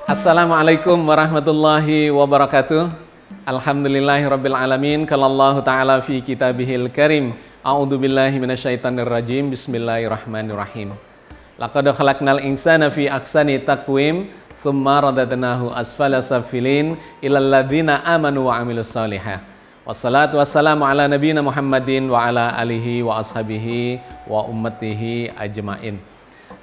Assalamualaikum warahmatullahi wabarakatuh. Alhamdulillahirrabbilalamin. Qalallahu ta'ala fi kitabihil karim. A'udzubillahi minasyaitonirrajim. Bismillahirrahmanirrahim. Laqad khalaqnal insana fi ahsani taqwim, tsumma radadnahu asfala safilin ilal ladzina amanu wa amilus shalihat. Wassalatu wassalamu ala nabiyina Muhammadin wa ala alihi wa ashabihi wa ummatihi ajmain.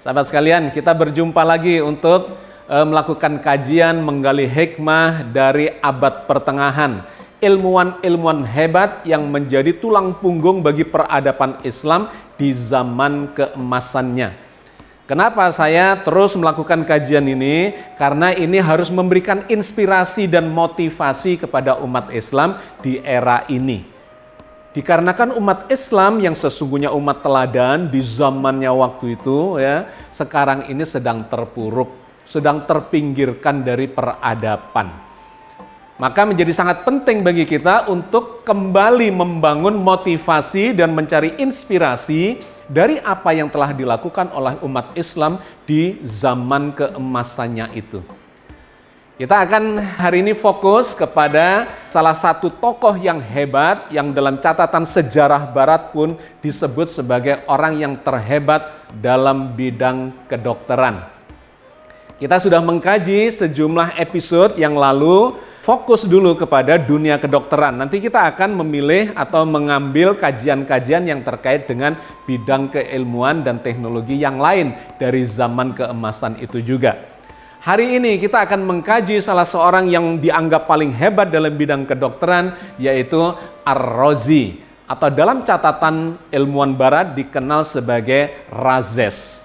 Sahabat sekalian, kita berjumpa lagi untuk melakukan kajian menggali hikmah dari abad pertengahan. Ilmuwan-ilmuwan hebat yang menjadi tulang punggung bagi peradaban Islam di zaman keemasannya. Kenapa saya terus melakukan kajian ini? Karena ini harus memberikan inspirasi dan motivasi kepada umat Islam di era ini. Dikarenakan umat Islam yang sesungguhnya umat teladan di zamannya waktu itu ya, sekarang ini sedang terpuruk, sedang terpinggirkan dari peradaban. Maka menjadi sangat penting bagi kita untuk kembali membangun motivasi dan mencari inspirasi dari apa yang telah dilakukan oleh umat Islam di zaman keemasannya itu. Kita akan hari ini fokus kepada salah satu tokoh yang hebat yang dalam catatan sejarah Barat pun disebut sebagai orang yang terhebat dalam bidang kedokteran. Kita sudah mengkaji sejumlah episode yang lalu, fokus dulu kepada dunia kedokteran. Nanti kita akan memilih atau mengambil kajian-kajian yang terkait dengan bidang keilmuan dan teknologi yang lain dari zaman keemasan itu juga. Hari ini kita akan mengkaji salah seorang yang dianggap paling hebat dalam bidang kedokteran, yaitu Ar-Razi, atau dalam catatan ilmuwan barat dikenal sebagai Rhazes.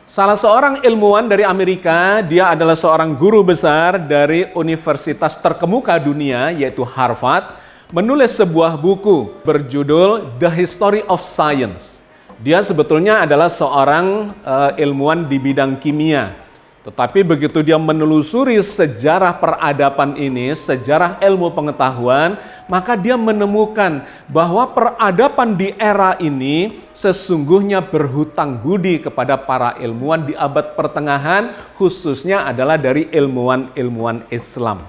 Salah seorang ilmuwan dari Amerika, dia adalah seorang guru besar dari universitas terkemuka dunia, yaitu Harvard, menulis sebuah buku berjudul The History of Science. Dia sebetulnya adalah seorang ilmuwan di bidang kimia. Tetapi begitu dia menelusuri sejarah peradaban ini, sejarah ilmu pengetahuan, maka dia menemukan bahwa peradaban di era ini sesungguhnya berhutang budi kepada para ilmuwan di abad pertengahan, khususnya adalah dari ilmuwan-ilmuwan Islam.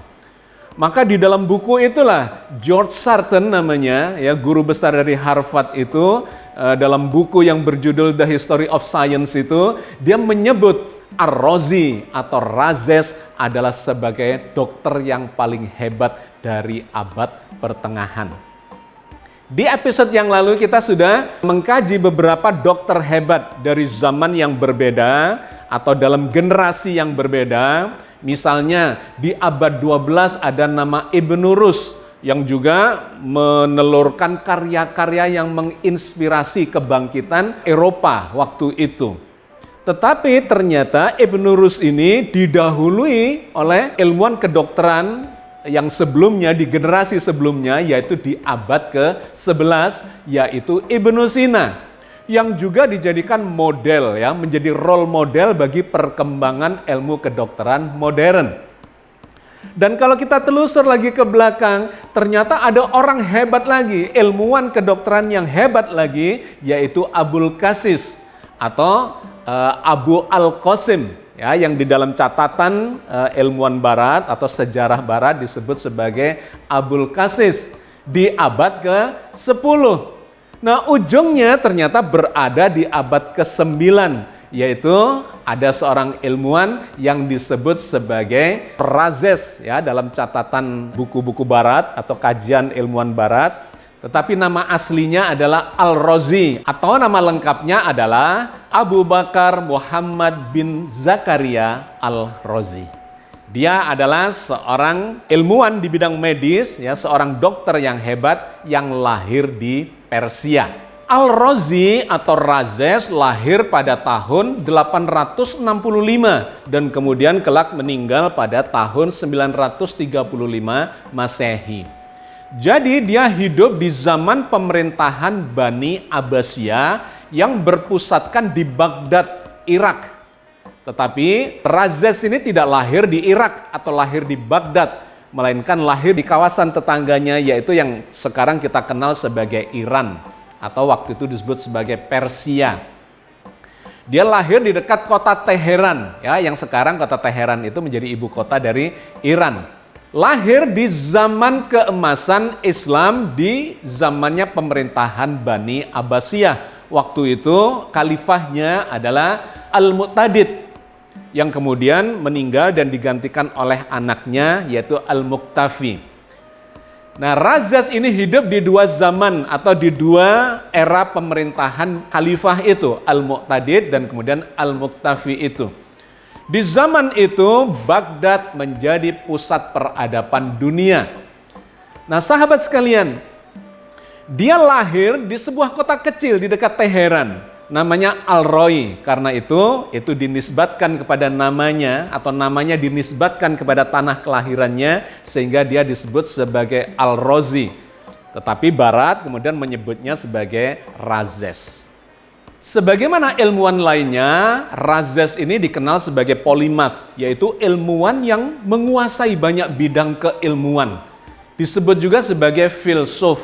Maka di dalam buku itulah George Sarton namanya, ya, guru besar dari Harvard itu, dalam buku yang berjudul The History of Science itu, dia menyebut Ar-Razi atau Rhazes adalah sebagai dokter yang paling hebat dari abad pertengahan. Di episode yang lalu kita sudah mengkaji beberapa dokter hebat dari zaman yang berbeda atau dalam generasi yang berbeda. Misalnya di abad 12 ada nama Ibnu Rus yang juga menelurkan karya-karya yang menginspirasi kebangkitan Eropa waktu itu. Tetapi ternyata Ibnu Rus ini didahului oleh ilmuwan kedokteran yang sebelumnya, di generasi sebelumnya, yaitu di abad ke-11, yaitu Ibnu Sina, yang juga dijadikan model, ya, menjadi role model bagi perkembangan ilmu kedokteran modern. Dan kalau kita telusur lagi ke belakang, ternyata ada orang hebat lagi, ilmuwan kedokteran yang hebat lagi, yaitu Abul Qasis atau Abu Al-Qasim, ya, yang di dalam catatan ilmuwan barat atau sejarah barat disebut sebagai Abul Qasis di abad ke-10. Nah, ujungnya ternyata berada di abad ke-9, yaitu ada seorang ilmuwan yang disebut sebagai Rhazes, ya, dalam catatan buku-buku barat atau kajian ilmuwan barat. Tetapi nama aslinya adalah Al-Razi atau nama lengkapnya adalah Abu Bakar Muhammad bin Zakaria Al-Razi. Dia adalah seorang ilmuwan di bidang medis, ya, seorang dokter yang hebat yang lahir di Persia. Al-Razi atau Rhazes lahir pada tahun 865 dan kemudian kelak meninggal pada tahun 935 Masehi. Jadi dia hidup di zaman pemerintahan Bani Abbasiyah yang berpusatkan di Baghdad, Irak. Tetapi Rhazes ini tidak lahir di Irak atau lahir di Baghdad, melainkan lahir di kawasan tetangganya, yaitu yang sekarang kita kenal sebagai Iran atau waktu itu disebut sebagai Persia. Dia lahir di dekat kota Teheran, ya, yang sekarang kota Teheran itu menjadi ibu kota dari Iran. Lahir di zaman keemasan Islam di zamannya pemerintahan Bani Abbasiyah. Waktu itu khalifahnya adalah Al-Mu'tadid yang kemudian meninggal dan digantikan oleh anaknya yaitu Al-Muqtafi. Nah, Razas ini hidup di dua zaman atau di dua era pemerintahan khalifah itu, Al-Mu'tadid dan kemudian Al-Muqtafi itu. Di zaman itu, Baghdad menjadi pusat peradaban dunia. Nah, sahabat sekalian, dia lahir di sebuah kota kecil di dekat Teheran, namanya Al-Roi. Karena itu dinisbatkan kepada namanya atau namanya dinisbatkan kepada tanah kelahirannya sehingga dia disebut sebagai Al-Rozi. Tetapi Barat kemudian menyebutnya sebagai Razes. Sebagaimana ilmuwan lainnya, Razes ini dikenal sebagai polimat, yaitu ilmuwan yang menguasai banyak bidang keilmuan. Disebut juga sebagai filsuf.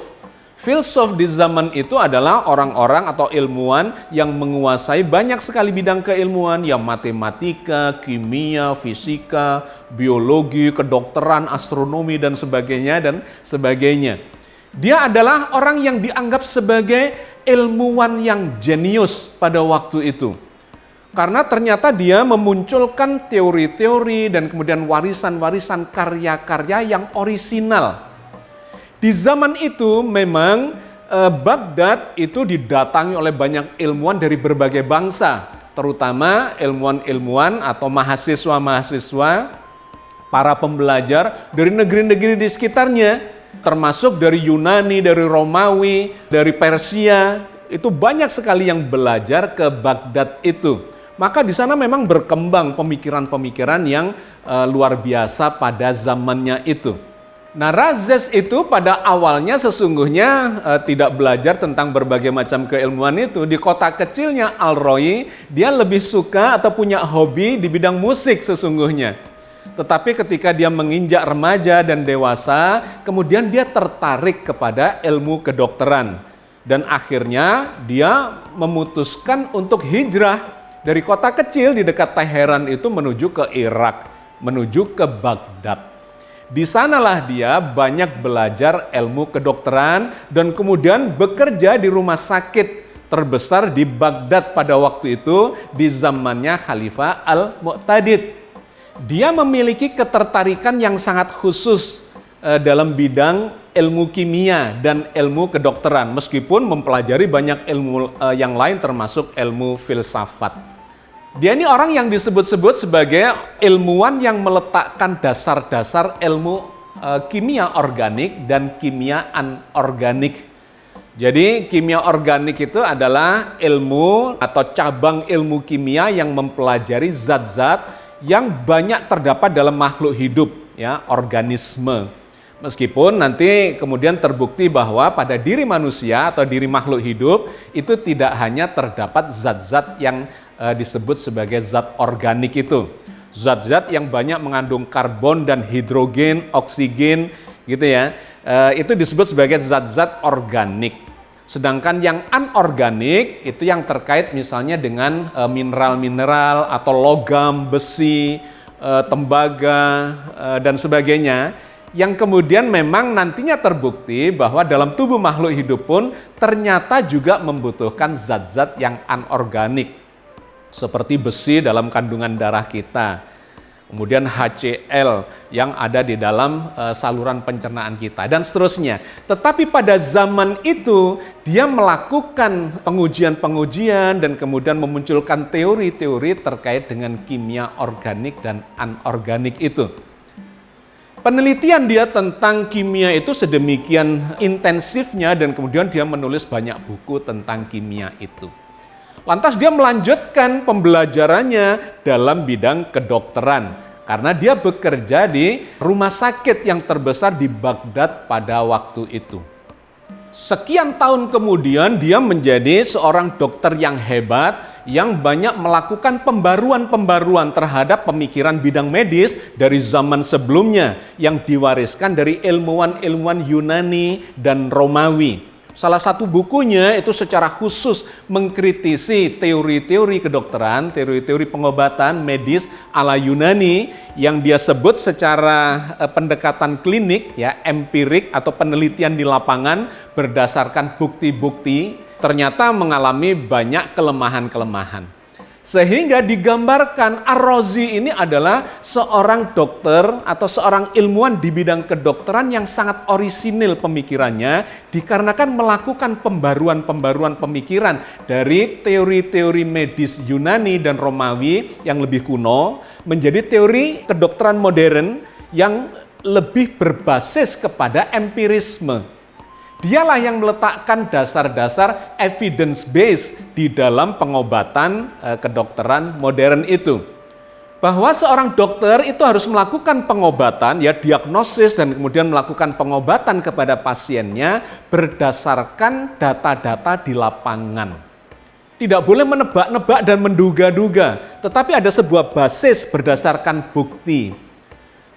Filsuf di zaman itu adalah orang-orang atau ilmuwan yang menguasai banyak sekali bidang keilmuan, yang matematika, kimia, fisika, biologi, kedokteran, astronomi, dan sebagainya. Dia adalah orang yang dianggap sebagai ilmuwan yang jenius pada waktu itu. Karena ternyata dia memunculkan teori-teori dan kemudian warisan-warisan karya-karya yang orisinal. Di zaman itu memang Baghdad itu didatangi oleh banyak ilmuwan dari berbagai bangsa, terutama ilmuwan-ilmuwan atau mahasiswa-mahasiswa, para pembelajar dari negeri-negeri di sekitarnya, termasuk dari Yunani, dari Romawi, dari Persia. Itu banyak sekali yang belajar ke Baghdad itu. Maka di sana memang berkembang pemikiran-pemikiran yang luar biasa pada zamannya itu. Nah, Razes itu pada awalnya sesungguhnya tidak belajar tentang berbagai macam keilmuan itu. Di kota kecilnya Al-Roi, dia lebih suka atau punya hobi di bidang musik sesungguhnya. Tetapi ketika dia menginjak remaja dan dewasa, kemudian dia tertarik kepada ilmu kedokteran. Dan akhirnya dia memutuskan untuk hijrah dari kota kecil di dekat Teheran itu menuju ke Irak, menuju ke Baghdad. Di sanalah dia banyak belajar ilmu kedokteran dan kemudian bekerja di rumah sakit terbesar di Baghdad pada waktu itu di zamannya Khalifah Al-Mu'tadid. Dia memiliki ketertarikan yang sangat khusus dalam bidang ilmu kimia dan ilmu kedokteran, meskipun mempelajari banyak ilmu yang lain termasuk ilmu filsafat. Dia ini orang yang disebut-sebut sebagai ilmuwan yang meletakkan dasar-dasar ilmu kimia organik dan kimia anorganik. Jadi kimia organik itu adalah ilmu atau cabang ilmu kimia yang mempelajari zat-zat yang banyak terdapat dalam makhluk hidup, ya, organisme. Meskipun nanti kemudian terbukti bahwa pada diri manusia atau diri makhluk hidup itu tidak hanya terdapat zat-zat yang disebut sebagai zat organik itu. Zat-zat yang banyak mengandung karbon dan hidrogen, oksigen gitu ya. Itu disebut sebagai zat-zat organik. Sedangkan yang anorganik itu yang terkait misalnya dengan mineral-mineral atau logam, besi, tembaga dan sebagainya. Yang kemudian memang nantinya terbukti bahwa dalam tubuh makhluk hidup pun ternyata juga membutuhkan zat-zat yang anorganik. Seperti besi dalam kandungan darah kita, kemudian HCl yang ada di dalam saluran pencernaan kita, dan seterusnya. Tetapi pada zaman itu, dia melakukan pengujian-pengujian dan kemudian memunculkan teori-teori terkait dengan kimia organik dan anorganik itu. Penelitian dia tentang kimia itu sedemikian intensifnya dan kemudian dia menulis banyak buku tentang kimia itu. Lantas dia melanjutkan pembelajarannya dalam bidang kedokteran karena dia bekerja di rumah sakit yang terbesar di Baghdad pada waktu itu. Sekian tahun kemudian dia menjadi seorang dokter yang hebat yang banyak melakukan pembaruan-pembaruan terhadap pemikiran bidang medis dari zaman sebelumnya yang diwariskan dari ilmuwan-ilmuwan Yunani dan Romawi. Salah satu bukunya itu secara khusus mengkritisi teori-teori kedokteran, teori-teori pengobatan medis ala Yunani yang dia sebut secara pendekatan klinik, ya, empirik atau penelitian di lapangan berdasarkan bukti-bukti, ternyata mengalami banyak kelemahan-kelemahan. Sehingga digambarkan Ar-Razi ini adalah seorang dokter atau seorang ilmuwan di bidang kedokteran yang sangat orisinil pemikirannya dikarenakan melakukan pembaruan-pembaruan pemikiran dari teori-teori medis Yunani dan Romawi yang lebih kuno menjadi teori kedokteran modern yang lebih berbasis kepada empirisme. Dialah yang meletakkan dasar-dasar evidence base di dalam pengobatan kedokteran modern itu. Bahwa seorang dokter itu harus melakukan pengobatan, ya, diagnosis dan kemudian melakukan pengobatan kepada pasiennya berdasarkan data-data di lapangan. Tidak boleh menebak-nebak dan menduga-duga, tetapi ada sebuah basis berdasarkan bukti.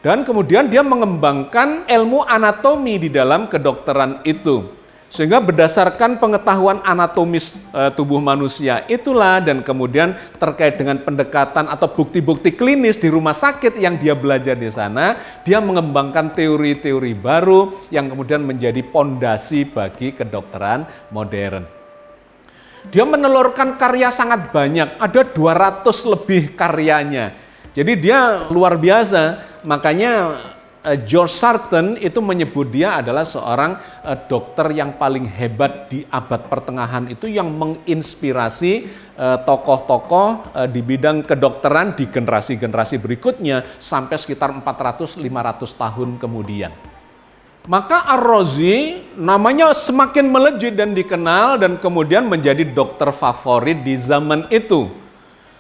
Dan kemudian dia mengembangkan ilmu anatomi di dalam kedokteran itu. Sehingga berdasarkan pengetahuan anatomis tubuh manusia itulah dan kemudian terkait dengan pendekatan atau bukti-bukti klinis di rumah sakit yang dia belajar di sana, dia mengembangkan teori-teori baru yang kemudian menjadi pondasi bagi kedokteran modern. Dia menelurkan karya sangat banyak, ada 200 lebih karyanya. Jadi dia luar biasa. Makanya George Sarton itu menyebut dia adalah seorang dokter yang paling hebat di abad pertengahan itu, yang menginspirasi tokoh-tokoh di bidang kedokteran di generasi-generasi berikutnya sampai sekitar 400-500 tahun kemudian. Maka Ar-Razi namanya semakin melejit dan dikenal dan kemudian menjadi dokter favorit di zaman itu.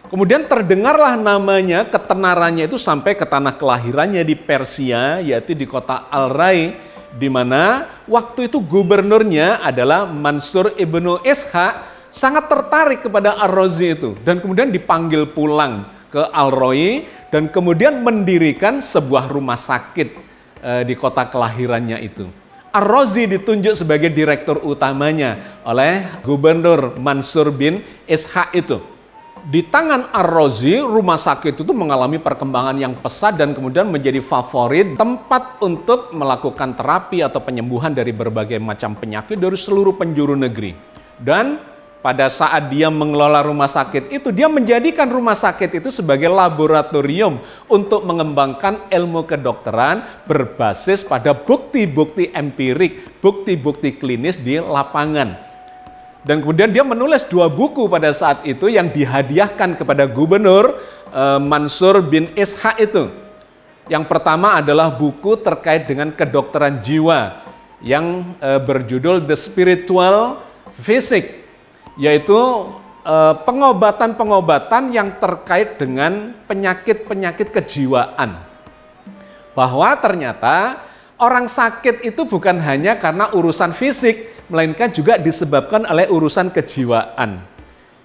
Kemudian terdengarlah namanya, ketenarannya itu sampai ke tanah kelahirannya di Persia, yaitu di kota Al-Rai, di mana waktu itu gubernurnya adalah Mansur ibnu Ishaq, sangat tertarik kepada Ar-Razi itu dan kemudian dipanggil pulang ke Al-Rai dan kemudian mendirikan sebuah rumah sakit di kota kelahirannya itu. Ar-Razi ditunjuk sebagai direktur utamanya oleh Gubernur Mansur bin Ishaq itu. Di tangan Ar-Razi, rumah sakit itu mengalami perkembangan yang pesat dan kemudian menjadi favorit tempat untuk melakukan terapi atau penyembuhan dari berbagai macam penyakit dari seluruh penjuru negeri. Dan pada saat dia mengelola rumah sakit itu, dia menjadikan rumah sakit itu sebagai laboratorium untuk mengembangkan ilmu kedokteran berbasis pada bukti-bukti empirik, bukti-bukti klinis di lapangan. Dan kemudian dia menulis 2 buku pada saat itu yang dihadiahkan kepada Gubernur Mansur bin Ishaq itu. Yang pertama adalah buku terkait dengan kedokteran jiwa yang berjudul The Spiritual Physic, yaitu pengobatan-pengobatan yang terkait dengan penyakit-penyakit kejiwaan. Bahwa ternyata orang sakit itu bukan hanya karena urusan fisik, melainkan juga disebabkan oleh urusan kejiwaan.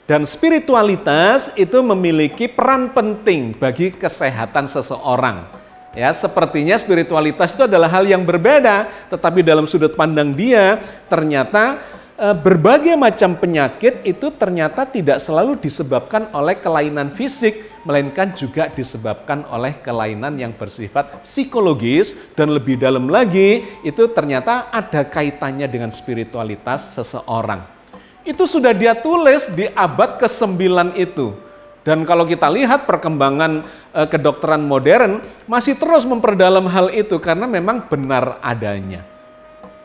Dan spiritualitas itu memiliki peran penting bagi kesehatan seseorang. Ya, sepertinya spiritualitas itu adalah hal yang berbeda, tetapi dalam sudut pandang dia, ternyata berbagai macam penyakit itu ternyata tidak selalu disebabkan oleh kelainan fisik, melainkan juga disebabkan oleh kelainan yang bersifat psikologis, dan lebih dalam lagi itu ternyata ada kaitannya dengan spiritualitas seseorang. Itu sudah dia tulis di abad ke-9 itu. Dan kalau kita lihat perkembangan kedokteran modern masih terus memperdalam hal itu karena memang benar adanya.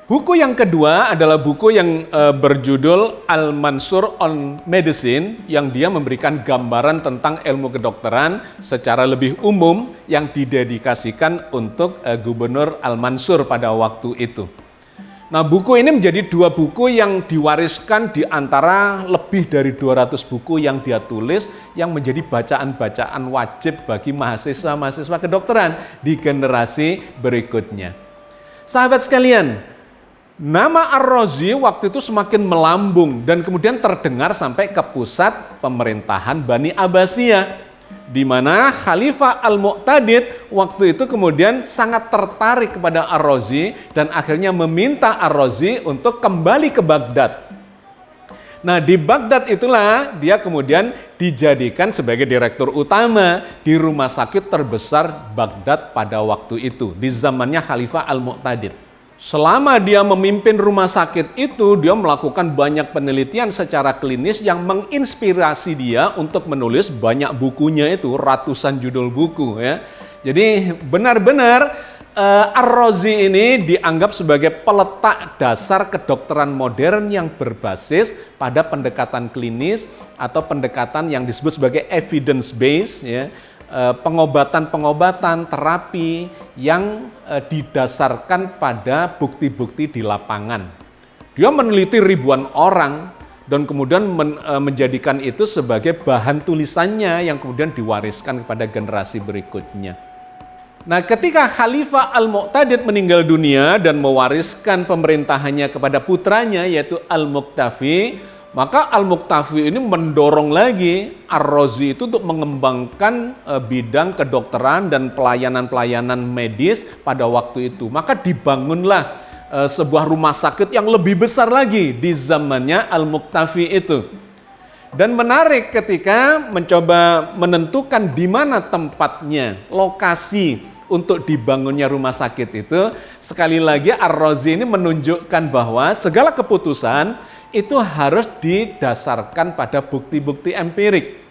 Buku yang kedua adalah buku yang berjudul Al-Mansur on Medicine, yang dia memberikan gambaran tentang ilmu kedokteran secara lebih umum yang didedikasikan untuk Gubernur Al-Mansur pada waktu itu. Nah, buku ini menjadi 2 buku yang diwariskan di antara lebih dari 200 buku yang dia tulis yang menjadi bacaan-bacaan wajib bagi mahasiswa-mahasiswa kedokteran di generasi berikutnya. Sahabat sekalian, nama Ar-Razi waktu itu semakin melambung dan kemudian terdengar sampai ke pusat pemerintahan Bani Abbasiyah. di mana Khalifah Al-Mu'tadid waktu itu kemudian sangat tertarik kepada Ar-Razi dan akhirnya meminta Ar-Razi untuk kembali ke Baghdad. Nah, di Baghdad itulah dia kemudian dijadikan sebagai direktur utama di rumah sakit terbesar Baghdad pada waktu itu, di zamannya Khalifah Al-Mu'tadid. Selama dia memimpin rumah sakit itu, dia melakukan banyak penelitian secara klinis yang menginspirasi dia untuk menulis banyak bukunya itu, ratusan judul buku ya. Jadi benar-benar Ar-Razi ini dianggap sebagai peletak dasar kedokteran modern yang berbasis pada pendekatan klinis atau pendekatan yang disebut sebagai evidence based ya. Pengobatan-pengobatan, terapi yang didasarkan pada bukti-bukti di lapangan. Dia meneliti ribuan orang dan kemudian menjadikan itu sebagai bahan tulisannya yang kemudian diwariskan kepada generasi berikutnya. Nah, ketika Khalifah Al-Mu'tadid meninggal dunia dan mewariskan pemerintahannya kepada putranya yaitu Al-Muqtafi, maka Al-Muqtafi ini mendorong lagi Ar-Razi itu untuk mengembangkan bidang kedokteran dan pelayanan-pelayanan medis pada waktu itu. Maka dibangunlah sebuah rumah sakit yang lebih besar lagi di zamannya Al-Muqtafi itu. Dan menarik ketika mencoba menentukan di mana tempatnya, lokasi untuk dibangunnya rumah sakit itu, sekali lagi Ar-Razi ini menunjukkan bahwa segala keputusan itu harus didasarkan pada bukti-bukti empirik.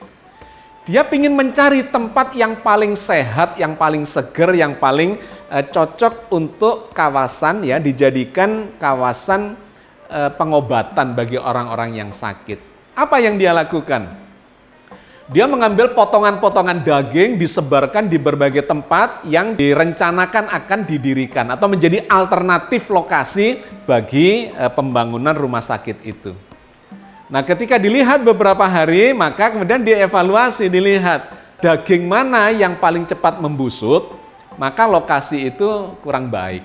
Dia ingin mencari tempat yang paling sehat, yang paling seger, yang paling cocok untuk kawasan ya, dijadikan kawasan pengobatan bagi orang-orang yang sakit. Apa yang dia lakukan? Dia mengambil potongan-potongan daging disebarkan di berbagai tempat yang direncanakan akan didirikan atau menjadi alternatif lokasi bagi pembangunan rumah sakit itu. Nah, ketika dilihat beberapa hari, maka kemudian dievaluasi, dilihat daging mana yang paling cepat membusuk, maka lokasi itu kurang baik.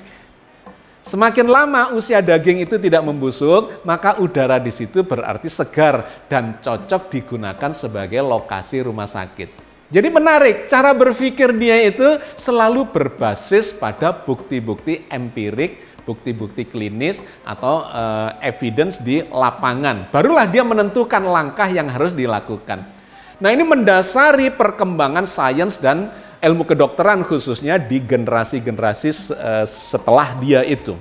Semakin lama usia daging itu tidak membusuk, maka udara di situ berarti segar dan cocok digunakan sebagai lokasi rumah sakit. Jadi menarik, cara berpikir dia itu selalu berbasis pada bukti-bukti empirik, bukti-bukti klinis atau evidence di lapangan. Barulah dia menentukan langkah yang harus dilakukan. Nah, ini mendasari perkembangan sains dan ilmu kedokteran khususnya di generasi-generasi setelah dia itu.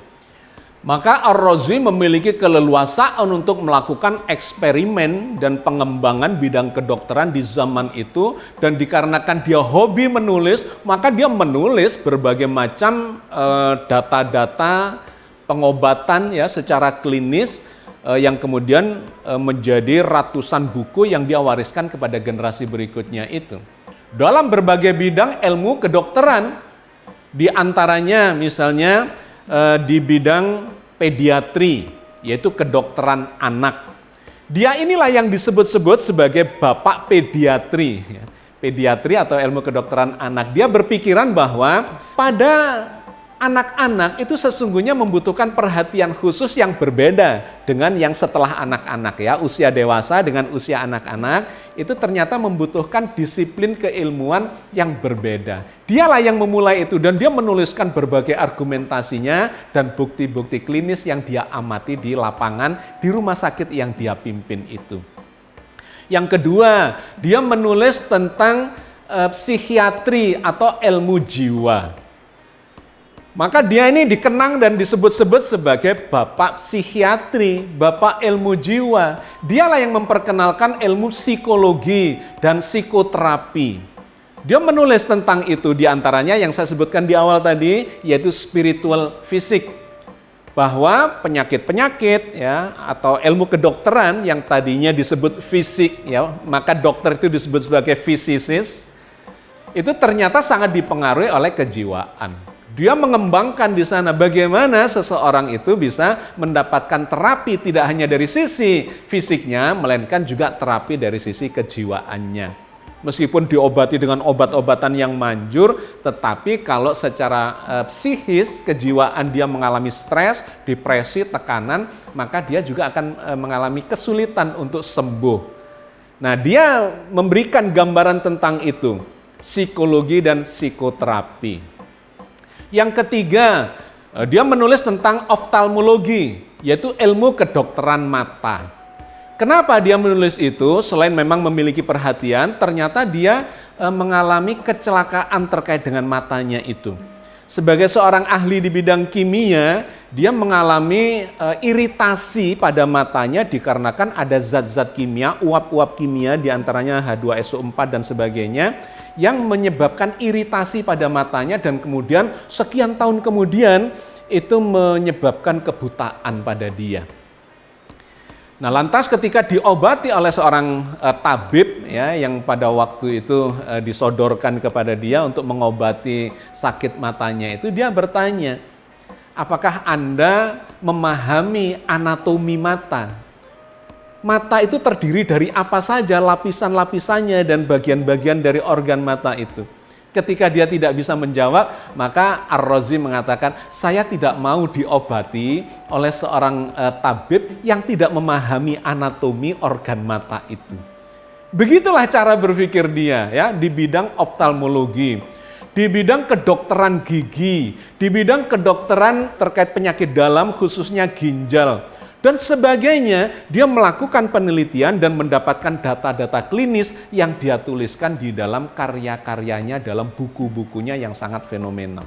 Maka Ar-Razi memiliki keleluasaan untuk melakukan eksperimen dan pengembangan bidang kedokteran di zaman itu, dan dikarenakan dia hobi menulis, maka dia menulis berbagai macam data-data pengobatan ya secara klinis yang kemudian menjadi ratusan buku yang dia wariskan kepada generasi berikutnya itu. Dalam berbagai bidang ilmu kedokteran, di antaranya misalnya di bidang pediatri, yaitu kedokteran anak. Dia inilah yang disebut-sebut sebagai bapak pediatri. Pediatri atau ilmu kedokteran anak. Dia berpikiran bahwa pada anak-anak itu sesungguhnya membutuhkan perhatian khusus yang berbeda dengan yang setelah anak-anak ya. Usia dewasa dengan usia anak-anak itu ternyata membutuhkan disiplin keilmuan yang berbeda. Dialah yang memulai itu dan dia menuliskan berbagai argumentasinya dan bukti-bukti klinis yang dia amati di lapangan di rumah sakit yang dia pimpin itu. Yang kedua, dia menulis tentang psikiatri atau ilmu jiwa. Maka dia ini dikenang dan disebut-sebut sebagai bapak psikiatri, bapak ilmu jiwa. Dialah yang memperkenalkan ilmu psikologi dan psikoterapi. Dia menulis tentang itu, diantaranya yang saya sebutkan di awal tadi, yaitu spiritual fisik. Bahwa penyakit-penyakit ya atau ilmu kedokteran yang tadinya disebut fisik ya, maka dokter itu disebut sebagai physicist, itu ternyata sangat dipengaruhi oleh kejiwaan. Dia mengembangkan di sana bagaimana seseorang itu bisa mendapatkan terapi tidak hanya dari sisi fisiknya, melainkan juga terapi dari sisi kejiwaannya. Meskipun diobati dengan obat-obatan yang manjur, tetapi kalau secara psikis, kejiwaan dia mengalami stres, depresi, tekanan, maka dia juga akan mengalami kesulitan untuk sembuh. Nah, dia memberikan gambaran tentang itu, psikologi dan psikoterapi. Yang ketiga, dia menulis tentang oftalmologi, yaitu ilmu kedokteran mata. Kenapa dia menulis itu? Selain memang memiliki perhatian, ternyata dia mengalami kecelakaan terkait dengan matanya itu. Sebagai seorang ahli di bidang kimia, dia mengalami iritasi pada matanya dikarenakan ada zat-zat kimia, uap-uap kimia diantaranya H2SO4 dan sebagainya yang menyebabkan iritasi pada matanya dan kemudian sekian tahun kemudian itu menyebabkan kebutaan pada dia. Nah, lantas ketika diobati oleh seorang tabib ya yang pada waktu itu disodorkan kepada dia untuk mengobati sakit matanya itu, dia bertanya, apakah Anda memahami anatomi mata? Mata itu terdiri dari apa saja lapisan-lapisannya dan bagian-bagian dari organ mata itu. Ketika dia tidak bisa menjawab, maka Ar-Razi mengatakan, saya tidak mau diobati oleh seorang tabib yang tidak memahami anatomi organ mata itu. Begitulah cara berpikir dia ya di bidang oftalmologi, di bidang kedokteran gigi, di bidang kedokteran terkait penyakit dalam khususnya ginjal dan sebagainya. Dia melakukan penelitian dan mendapatkan data-data klinis yang dia tuliskan di dalam karya-karyanya, dalam buku-bukunya yang sangat fenomenal.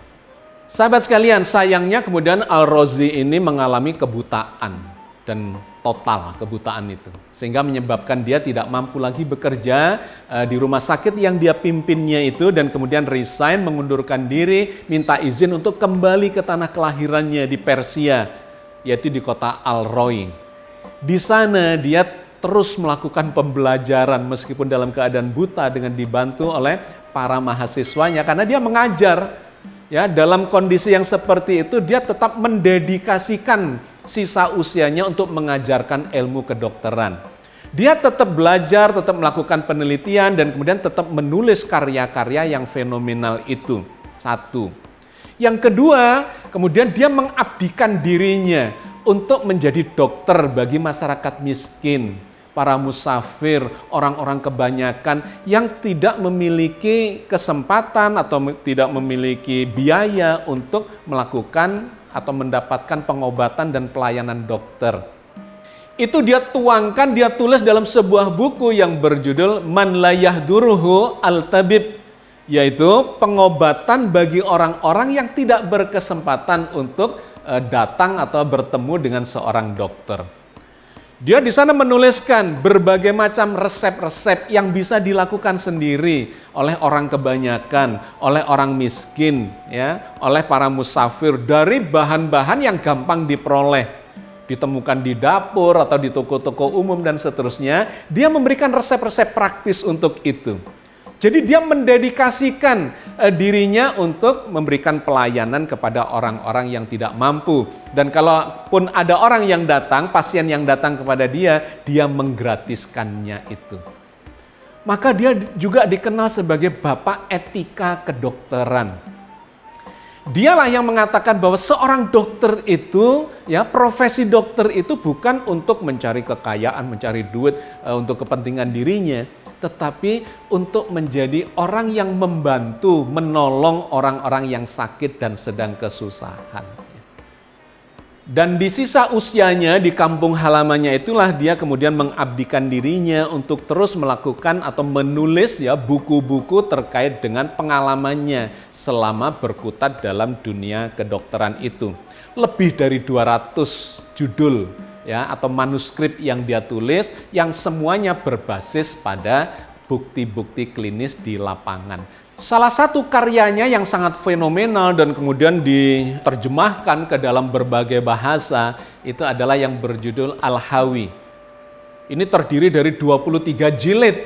Sahabat sekalian, sayangnya kemudian Al-Razi ini mengalami kebutaan dan total kebutaan itu. Sehingga menyebabkan dia tidak mampu lagi bekerja di rumah sakit yang dia pimpinnya itu dan kemudian resign, mengundurkan diri, minta izin untuk kembali ke tanah kelahirannya di Persia, yaitu di kota Al-Roi. Di sana dia terus melakukan pembelajaran meskipun dalam keadaan buta dengan dibantu oleh para mahasiswanya karena dia mengajar. Ya, dalam kondisi yang seperti itu dia tetap mendedikasikan sisa usianya untuk mengajarkan ilmu kedokteran. Dia tetap belajar, tetap melakukan penelitian dan kemudian tetap menulis karya-karya yang fenomenal itu. Satu. Yang kedua, kemudian dia mengabdikan dirinya untuk menjadi dokter bagi masyarakat miskin, para musafir, orang-orang kebanyakan yang tidak memiliki kesempatan atau tidak memiliki biaya untuk melakukan atau mendapatkan pengobatan dan pelayanan dokter. Itu dia tuangkan, dia tulis dalam sebuah buku yang berjudul Man la yahduruhu al-tabib, yaitu pengobatan bagi orang-orang yang tidak berkesempatan untuk datang atau bertemu dengan seorang dokter. Dia di sana menuliskan berbagai macam resep-resep yang bisa dilakukan sendiri oleh orang kebanyakan, oleh orang miskin, ya, oleh para musafir dari bahan-bahan yang gampang diperoleh, ditemukan di dapur atau di toko-toko umum dan seterusnya. Dia memberikan resep-resep praktis untuk itu. Jadi dia mendedikasikan dirinya untuk memberikan pelayanan kepada orang-orang yang tidak mampu. Dan kalaupun ada orang yang datang, pasien yang datang kepada dia, dia menggratiskannya itu. Maka dia juga dikenal sebagai bapak etika kedokteran. Dialah yang mengatakan bahwa seorang dokter itu, ya, profesi dokter itu bukan untuk mencari kekayaan, mencari duit untuk kepentingan dirinya, tetapi untuk menjadi orang yang membantu, menolong orang-orang yang sakit dan sedang kesusahan. Dan di sisa usianya di kampung halamannya itulah dia kemudian mengabdikan dirinya untuk terus melakukan atau menulis ya buku-buku terkait dengan pengalamannya selama berkutat dalam dunia kedokteran itu. Lebih dari 200 judul ya atau manuskrip yang dia tulis yang semuanya berbasis pada bukti-bukti klinis di lapangan. Salah satu karyanya yang sangat fenomenal dan kemudian diterjemahkan ke dalam berbagai bahasa itu adalah yang berjudul Al-Hawi. Ini terdiri dari 23 jilid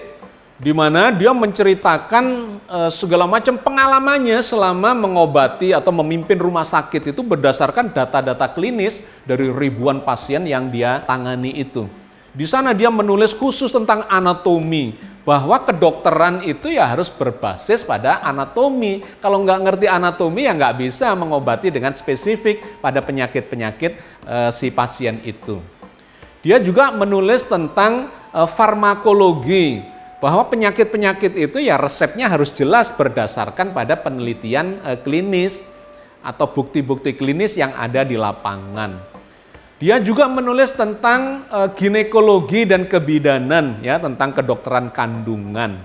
di mana dia menceritakan segala macam pengalamannya selama mengobati atau memimpin rumah sakit itu berdasarkan data-data klinis dari ribuan pasien yang dia tangani itu. Di sana dia menulis khusus tentang anatomi, bahwa kedokteran itu ya harus berbasis pada anatomi. Kalau nggak ngerti anatomi ya nggak bisa mengobati dengan spesifik pada penyakit-penyakit si pasien itu. Dia juga menulis tentang farmakologi, bahwa penyakit-penyakit itu ya resepnya harus jelas berdasarkan pada penelitian klinis atau bukti-bukti klinis yang ada di lapangan. Dia juga menulis tentang ginekologi dan kebidanan, ya, tentang kedokteran kandungan.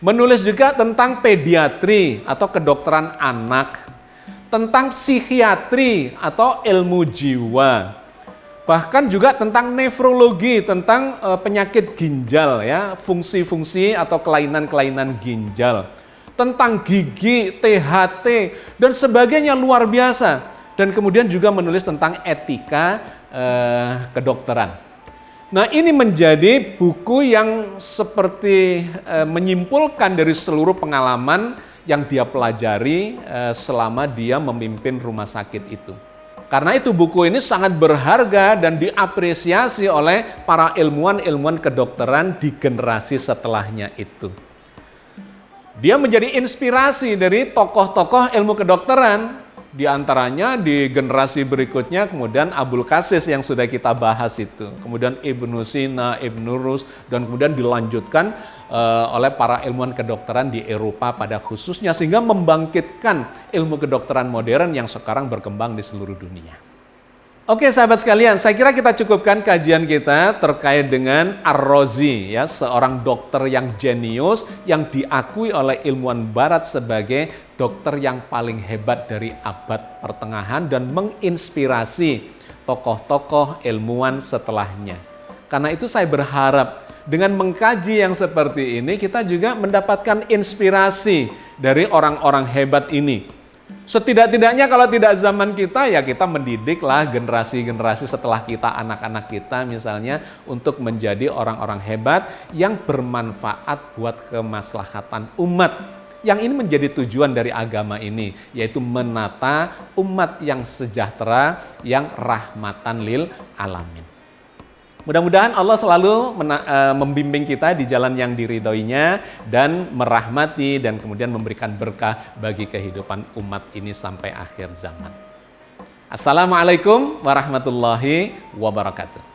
Menulis juga tentang pediatri atau kedokteran anak, tentang psikiatri atau ilmu jiwa. Bahkan juga tentang nefrologi, tentang penyakit ginjal, ya, fungsi-fungsi atau kelainan-kelainan ginjal. Tentang gigi, THT, dan sebagainya, luar biasa. Dan kemudian juga menulis tentang etika kedokteran. Nah, ini menjadi buku yang seperti menyimpulkan dari seluruh pengalaman yang dia pelajari selama dia memimpin rumah sakit itu. Karena itu buku ini sangat berharga dan diapresiasi oleh para ilmuwan-ilmuwan kedokteran di generasi setelahnya itu. Dia menjadi inspirasi dari tokoh-tokoh ilmu kedokteran. Di antaranya di generasi berikutnya kemudian Abul Qasis yang sudah kita bahas itu. Kemudian Ibnu Sina, Ibnu Rus, dan kemudian dilanjutkan oleh para ilmuwan kedokteran di Eropa pada khususnya, sehingga membangkitkan ilmu kedokteran modern yang sekarang berkembang di seluruh dunia. Oke sahabat sekalian, saya kira kita cukupkan kajian kita terkait dengan Ar-Razi, ya, seorang dokter yang jenius yang diakui oleh ilmuwan barat sebagai dokter yang paling hebat dari abad pertengahan dan menginspirasi tokoh-tokoh ilmuwan setelahnya. Karena itu saya berharap dengan mengkaji yang seperti ini kita juga mendapatkan inspirasi dari orang-orang hebat ini. Setidak-tidaknya kalau tidak zaman kita, ya kita mendidiklah generasi-generasi setelah kita, anak-anak kita misalnya, untuk menjadi orang-orang hebat yang bermanfaat buat kemaslahatan umat. Yang ini menjadi tujuan dari agama ini, yaitu menata umat yang sejahtera, yang rahmatan lil alamin. Mudah-mudahan Allah selalu membimbing kita di jalan yang diridhoinya dan merahmati dan kemudian memberikan berkah bagi kehidupan umat ini sampai akhir zaman. Assalamualaikum warahmatullahi wabarakatuh.